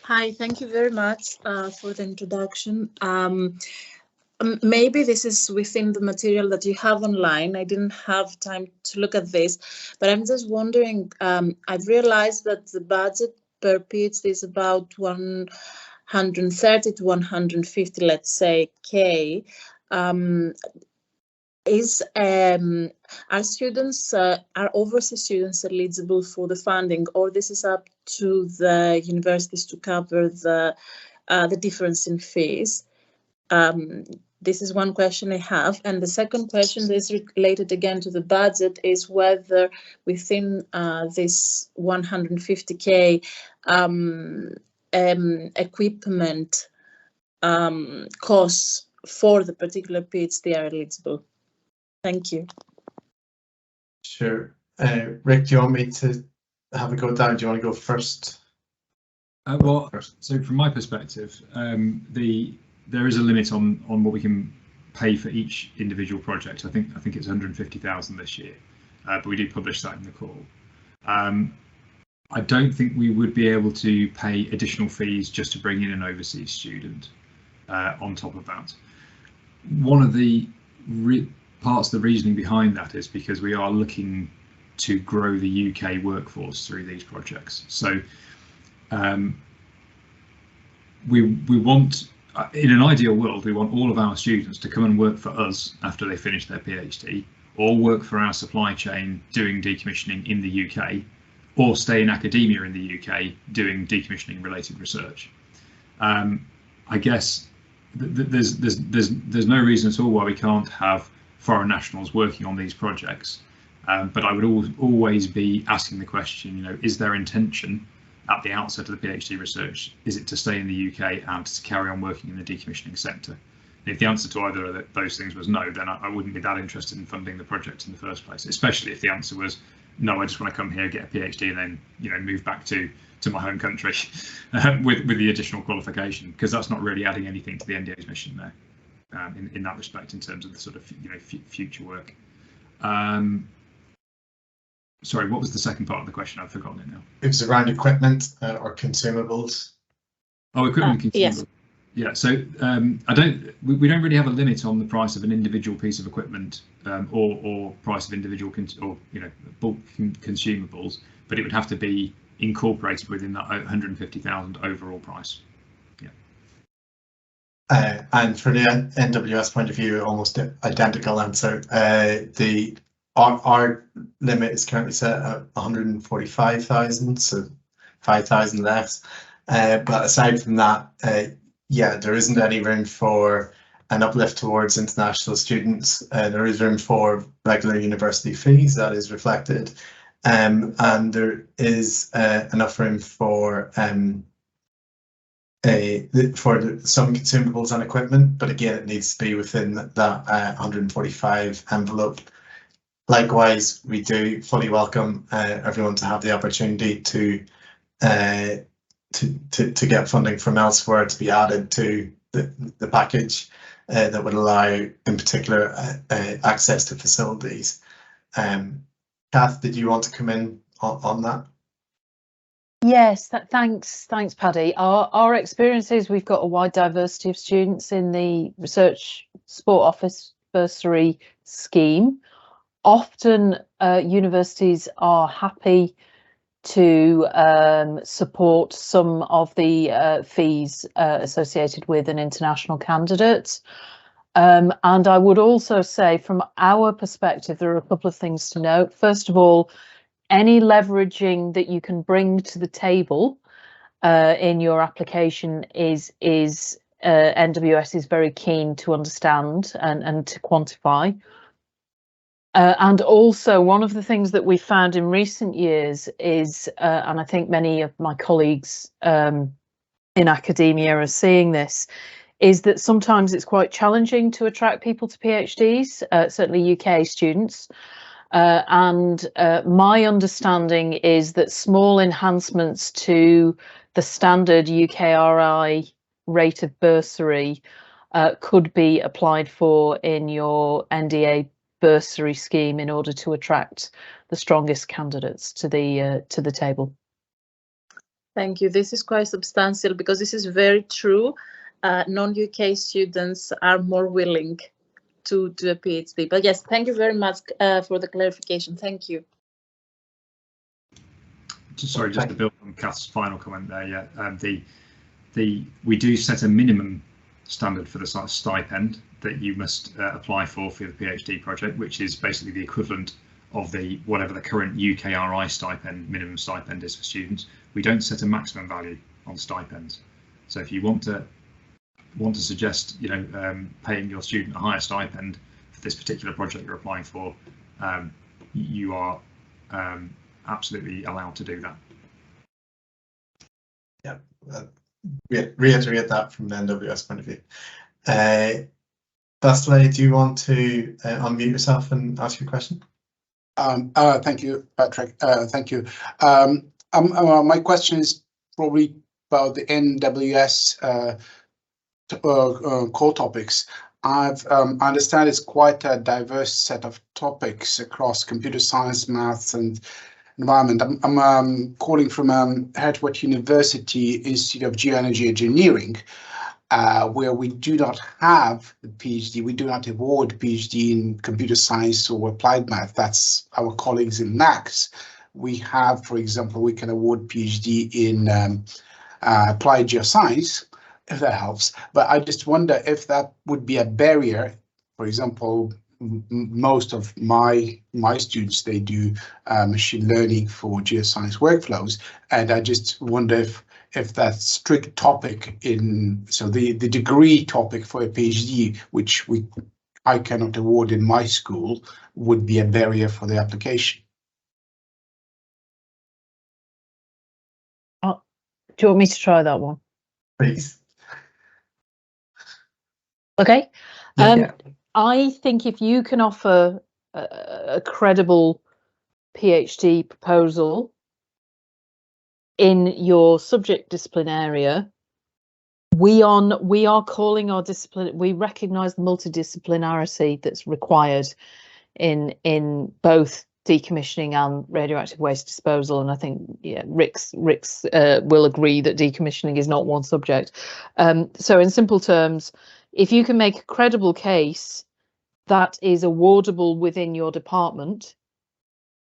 S4: Hi, thank you very much for the introduction. Maybe this is within the material that you have online. I didn't have time to look at this, but I'm just wondering, I've realized that the budget per PhD is about 130 to 150, let's say, K. Are students, are overseas students eligible for the funding, or this is up to the universities to cover the difference in fees? This is one question I have. And the second question is related again to the budget, is whether within this 150K equipment costs for the particular PhD are eligible. Thank you.
S1: Sure. Rick, do you want me to have a go down? Do you want to go first?
S2: So from my perspective, there is a limit on what we can pay for each individual project. I think it's 150,000 this year, but we did publish that in the call. I don't think we would be able to pay additional fees just to bring in an overseas student on top of that. One of the parts of the reasoning behind that is because we are looking to grow the UK workforce through these projects. So we want, in an ideal world, we want all of our students to come and work for us after they finish their PhD, or work for our supply chain doing decommissioning in the UK, or stay in academia in the UK doing decommissioning related research. I guess there's no reason at all why we can't have foreign nationals working on these projects, but I would always be asking the question, you know, is their intention at the outset of the PhD research, is it to stay in the UK and to carry on working in the decommissioning sector? And if the answer to either of those things was no, then I wouldn't be that interested in funding the project in the first place, especially if the answer was no, I just want to come here, get a PhD, and then, you know, move back to my home country with the additional qualification, because that's not really adding anything to the NDA's mission there, in that respect, in terms of the sort of, you know, future work. Sorry, what was the second part of the question? I've forgotten it now.
S1: It was around equipment or consumables.
S2: Oh, equipment and consumables.
S4: Yes.
S2: Yeah, so we don't really have a limit on the price of an individual piece of equipment, or price of individual bulk consumables, but it would have to be incorporated within that 150,000 overall price. Yeah.
S1: And for the NWS point of view, almost identical answer. Our limit is currently set at 145,000, so 5,000 less. But aside from that, yeah, there isn't any room for an uplift towards international students. There is room for regular university fees, that is reflected, and there is enough room for some consumables and equipment. But again, it needs to be within that 145 envelope. Likewise, we do fully welcome everyone to have the opportunity to get funding from elsewhere to be added to the package that would allow, in particular, access to facilities. Kath, did you want to come in on that?
S5: Yes, thanks, Paddy. Our experience is we've got a wide diversity of students in the Research Support Office Bursary scheme. Often universities are happy to support some of the fees associated with an international candidate. And I would also say, from our perspective, there are a couple of things to note. First of all, any leveraging that you can bring to the table in your application is NWS is very keen to understand and to quantify. And also, one of the things that we found in recent years is, and I think many of my colleagues in academia are seeing this, is that sometimes it's quite challenging to attract people to PhDs, certainly UK students. And my understanding is that small enhancements to the standard UKRI rate of bursary could be applied for in your NDA bursary scheme in order to attract the strongest candidates to the table.
S4: Thank you. This is quite substantial, because this is very true. Non-UK students are more willing to do a PhD. But yes, thank you very much for the clarification. Thank you.
S2: Sorry, just to build on Kath's final comment there. Yeah, we do set a minimum standard for the stipend that you must apply for the PhD project, which is basically the equivalent of whatever the current UKRI minimum stipend is for students. We don't set a maximum value on stipends. So if you want to suggest, you know, paying your student a higher stipend for this particular project you're applying for, you are absolutely allowed to do that.
S1: Yeah, reiterate that from the NWS point of view. Vasily, do you want to unmute yourself and ask your question?
S6: Thank you, Patrick. Thank you. My question is probably about the NWS core topics. I understand it's quite a diverse set of topics across computer science, maths, and environment. I'm calling from Hartford University Institute of Geoenergy Engineering, where we do not have the PhD. We do not award PhD in computer science or applied math. That's our colleagues in NACS. We have, for example, we can award PhD in applied geoscience, if that helps. But I just wonder if that would be a barrier. For example, most of my students, they do machine learning for geoscience workflows, and I just wonder if that strict topic the degree topic for a PhD, which I cannot award in my school, would be a barrier for the application.
S5: Do you want me to try that one?
S1: Please.
S5: Okay.
S1: Yeah.
S5: I think if you can offer a credible PhD proposal in your subject discipline area, we are calling our discipline. We recognise the multidisciplinarity that's required in both decommissioning and radioactive waste disposal, and I think Rick's will agree that decommissioning is not one subject. So in simple terms, if you can make a credible case that is awardable within your department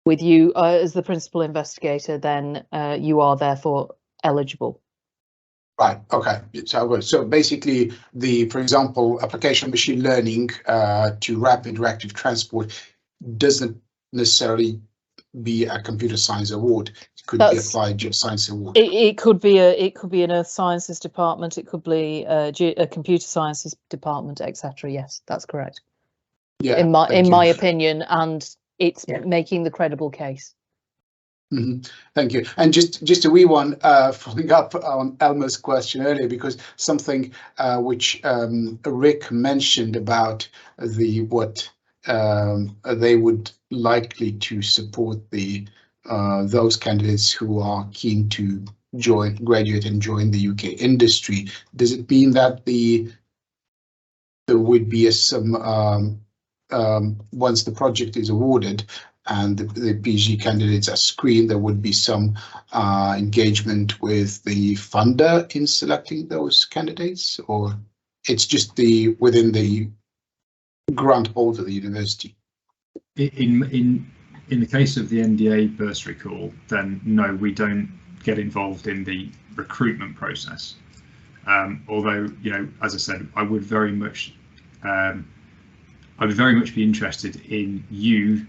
S5: with you as the principal investigator, then you are therefore eligible.
S6: Right. Okay. So basically, for example, application of machine learning to rapid reactive transport doesn't necessarily be a computer science award. It could be applied geoscience award.
S5: It could be an earth sciences department. It could be a computer sciences department, etc. Yes, that's correct.
S6: Yeah.
S5: In my opinion, and it's making the credible case.
S6: Mm-hmm. Thank you. And just a wee one, following up on Elma's question earlier, because something which Rick mentioned about what they would likely to support those candidates who are keen to graduate and join the UK industry. Does it mean that there would be some once the project is awarded and the PhD candidates are screened, there would be some engagement with the funder in selecting those candidates, or it's just within the grant holder of the university?
S2: In the case of the NDA bursary call, then no, we don't get involved in the recruitment process. Although, as I said, I would very much be interested in you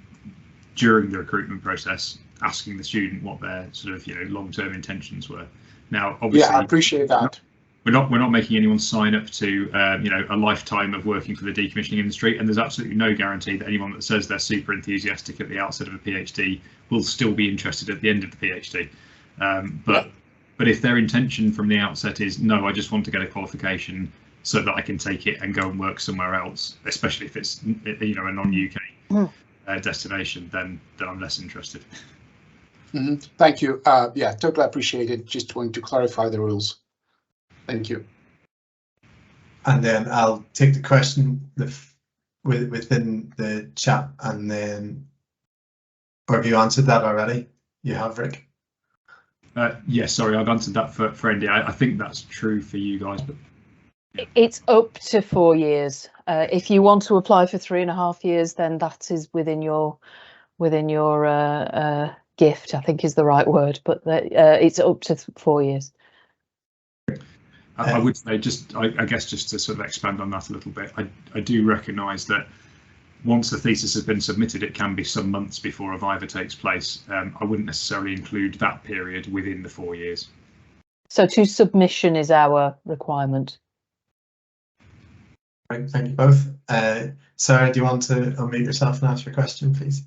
S2: during the recruitment process asking the student what their sort of long-term intentions were. Now, obviously,
S6: I appreciate that.
S2: We're not making anyone sign up to a lifetime of working for the decommissioning industry, and there's absolutely no guarantee that anyone that says they're super enthusiastic at the outset of a PhD will still be interested at the end of the PhD. But if their intention from the outset is no, I just want to get a qualification so that I can take it and go and work somewhere else, especially if it's a non-UK destination, then I'm less interested.
S6: Mm-hmm. Thank you. Totally appreciate it. Just wanting to clarify the rules. Thank you.
S1: And then I'll take the question within the chat, and then, or have you answered that already? You have, Rick?
S2: Yes, sorry, I've answered that for NDA. I think that's true for you guys, but
S5: it's up to 4 years. If you want to apply for 3.5 years, then that is within your gift, I think is the right word, but it's up to 4 years.
S2: I would say I guess just to sort of expand on that a little bit, I do recognise that once the thesis has been submitted, it can be some months before a viva takes place. I wouldn't necessarily include that period within the 4 years.
S5: So to submission is our requirement.
S1: Right, thank you both. Sarah, do you want to unmute yourself and ask your question, please?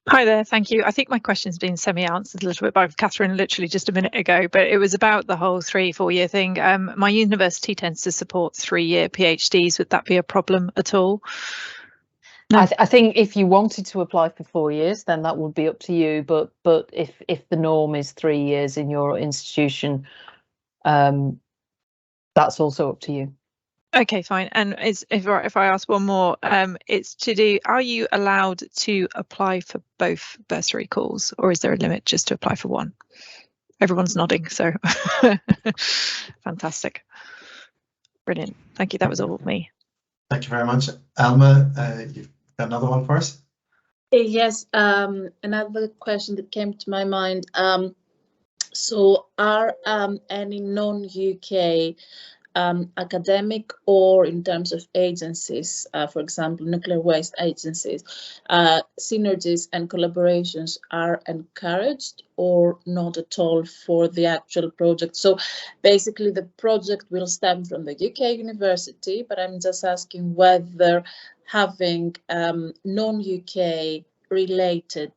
S7: Hi there, thank you. I think my question's been semi-answered a little bit by Catherine literally just a minute ago, but it was about the whole 3-4 year thing. My university tends to support 3-year PhDs. Would that be a problem at all? No.
S5: I think if you wanted to apply for 4 years, then that would be up to you. But if the norm is 3 years in your institution, that's also up to you.
S7: Okay, fine. And if I ask one more, it's to do, are you allowed to apply for both bursary calls, or is there a limit just to apply for one? Everyone's nodding, so fantastic. Brilliant. Thank you. That was all of me.
S1: Thank you very much. Alma, you've got another one for us?
S4: Yes, another question that came to my mind. So are any non-UK academic or in terms of agencies, for example, nuclear waste agencies, synergies and collaborations are encouraged or not at all for the actual project? So basically the project will stem from the UK university, but I'm just asking whether having non-UK related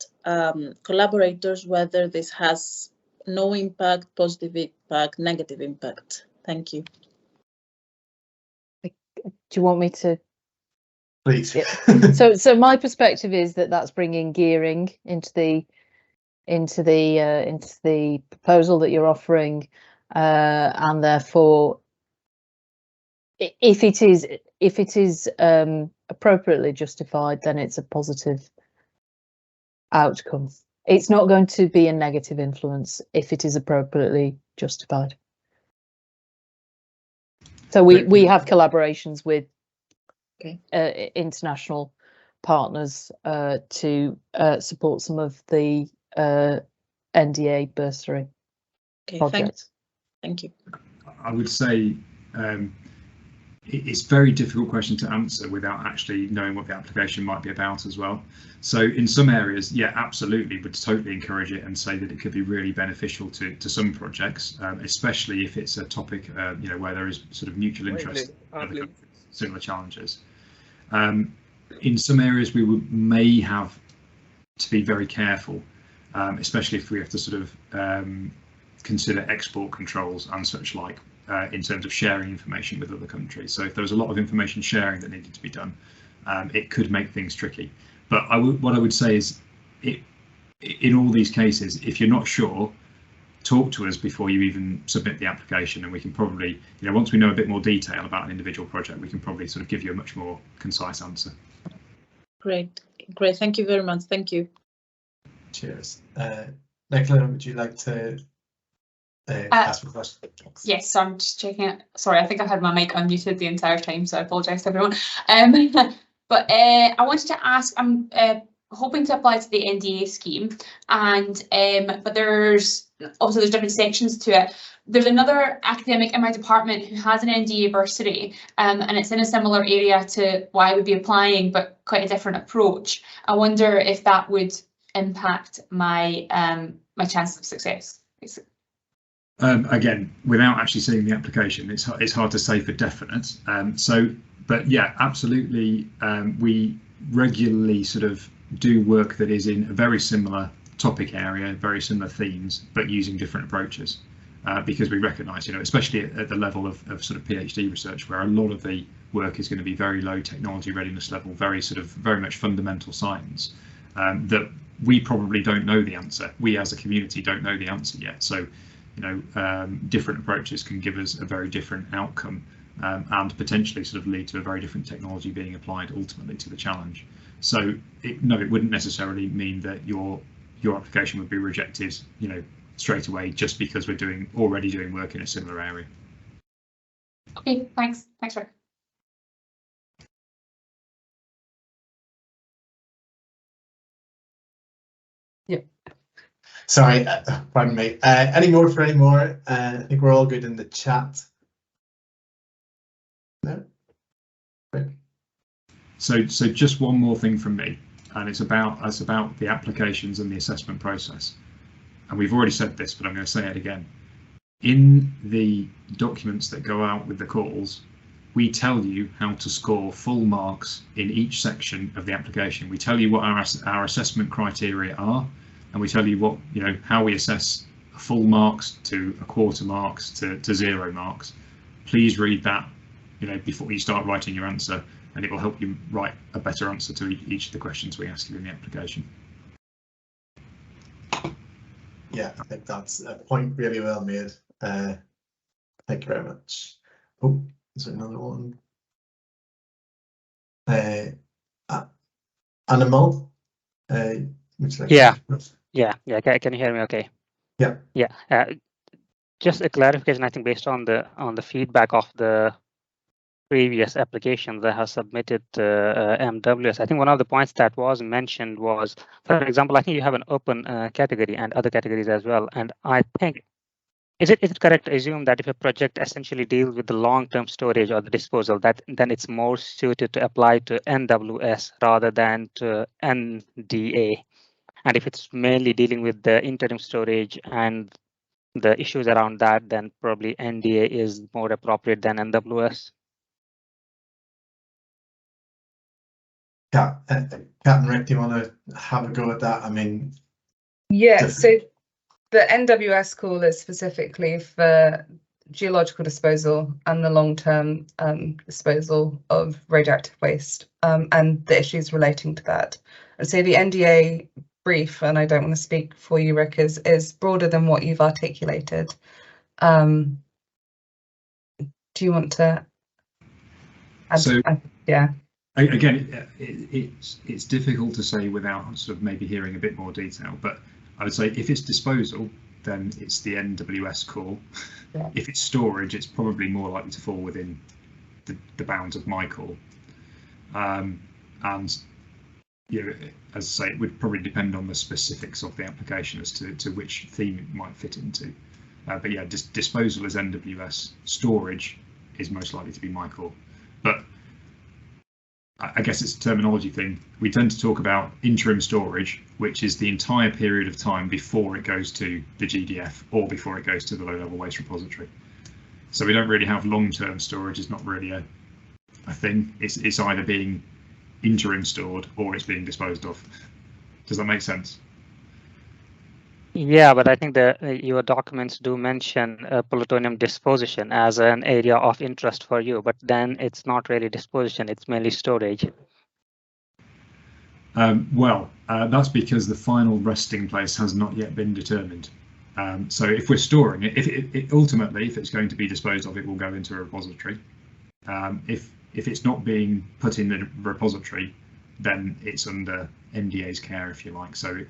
S4: collaborators, whether this has no impact, positive impact, negative impact. Thank you.
S5: Do you want me to?
S1: Please.
S5: Yeah. So my perspective is that that's bringing gearing into the proposal that you're offering, and therefore, if it is appropriately justified, then it's a positive outcome. It's not going to be a negative influence if it is appropriately justified. So we have collaborations with international partners to support some of the NDA bursary projects.
S4: Thank you.
S2: I would say it's a very difficult question to answer without actually knowing what the application might be about as well. So in some areas, yeah, absolutely, would totally encourage it and say that it could be really beneficial to some projects, especially if it's a topic where there is sort of mutual interest in other countries, similar challenges. In some areas, we may have to be very careful, especially if we have to sort of consider export controls and such like in terms of sharing information with other countries. So if there was a lot of information sharing that needed to be done, it could make things tricky. But what I would say is, in all these cases, if you're not sure, talk to us before you even submit the application, and we can probably, once we know a bit more detail about an individual project, we can probably sort of give you a much more concise answer.
S4: Great. Thank you very much. Thank you.
S1: Cheers. Nicola, would you like to ask a question?
S8: Yes, so I'm just checking it. Sorry, I think I've had my mic unmuted the entire time, so I apologise to everyone. But I wanted to ask, I'm hoping to apply to the NDA scheme, and but there's different sections to it. There's another academic in my department who has an NDA bursary, and it's in a similar area to what I would be applying, but quite a different approach. I wonder if that would impact my my chances of success, basically.
S2: Again, without actually seeing the application, it's hard to say for definite. But yeah, absolutely. We regularly sort of do work that is in a very similar topic area, very similar themes, but using different approaches, because we recognise, especially at the level of sort of PhD research, where a lot of the work is going to be very low technology readiness level, very much fundamental science, that we probably don't know the answer. We as a community don't know the answer yet. So, different approaches can give us a very different outcome, and potentially sort of lead to a very different technology being applied ultimately to the challenge. So it wouldn't necessarily mean that your application would be rejected, straight away, just because we're already doing work in a similar area.
S8: Okay, thanks, Rick.
S3: Yep.
S1: Sorry, pardon me. Any more? I think we're all good in the chat. No? Great.
S2: So just one more thing from me, and it's about the applications and the assessment process. And we've already said this, but I'm going to say it again. In the documents that go out with the calls, we tell you how to score full marks in each section of the application. We tell you what our assessment criteria are, and we tell you what, how we assess full marks to a quarter marks to 0 marks. Please read that, before you start writing your answer, and it will help you write a better answer to each of the questions we ask you in the application.
S1: Yeah, I think that's a point really well made. Thank you very much. Oh, is there another one? Animal? Would you like
S9: Yeah. Can you hear me okay?
S1: Yeah.
S9: Just a clarification, I think, based on the feedback of the previous applications that have submitted MWS. I think one of the points that was mentioned was, for example, I think you have an open category and other categories as well. And I think, is it correct to assume that if a project essentially deals with the long-term storage or the disposal, that then it's more suited to apply to NWS rather than to NDA? And if it's mainly dealing with the interim storage and the issues around that, then probably NDA is more appropriate than NWS.
S1: Captain Rick, do you want to have a go at that? I mean,
S3: yeah, so the NWS call is specifically for geological disposal and the long-term disposal of radioactive waste and the issues relating to that. And so the NDA brief, and I don't want to speak for you, Rick, is broader than what you've articulated. Do you want to add?
S2: So,
S3: yeah.
S2: Again, it's difficult to say without sort of maybe hearing a bit more detail, but I would say if it's disposal, then it's the NWS call. Yeah. If it's storage, it's probably more likely to fall within the bounds of my call. And you know, as I say, it would probably depend on the specifics of the application as to which theme it might fit into. But yeah, disposal is NWS, storage is most likely to be my call. But I guess it's a terminology thing. We tend to talk about interim storage, which is the entire period of time before it goes to the GDF or before it goes to the low-level waste repository. So we don't really have long-term storage. It's not really a thing. It's either being interim stored or it's being disposed of. Does that make sense?
S9: Yeah, but I think your documents do mention plutonium disposition as an area of interest for you, but then it's not really disposition, it's mainly storage.
S2: That's because the final resting place has not yet been determined. So if we're storing it, ultimately, if it's going to be disposed of, it will go into a repository. If it's not being put in the repository, then it's under NDA's care, if you like. So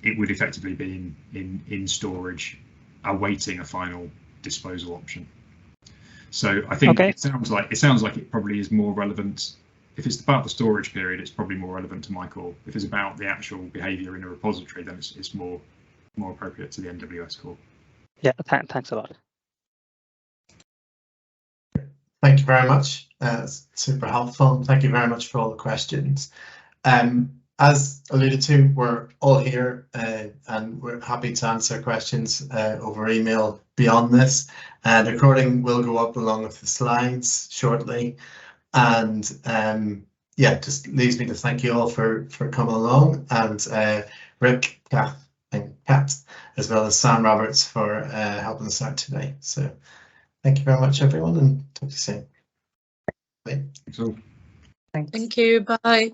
S2: it would effectively be in storage, awaiting a final disposal option. So I think it sounds like it probably is more relevant. If it's about the storage period, it's probably more relevant to my call. If it's about the actual behaviour in a repository, then it's more appropriate to the NWS call.
S9: Yeah, thanks a lot.
S1: Thank you very much. That's super helpful. Thank you very much for all the questions. As alluded to, we're all here and we're happy to answer questions over email beyond this. The recording will go up along with the slides shortly. And yeah, just leaves me to thank you all for coming along, and Rick, Kath, and Kat, as well as Sam Roberts for helping us out today. So thank you very much, everyone, and talk to you soon. Bye.
S2: Thanks all.
S3: Thanks.
S4: Thank you. Bye.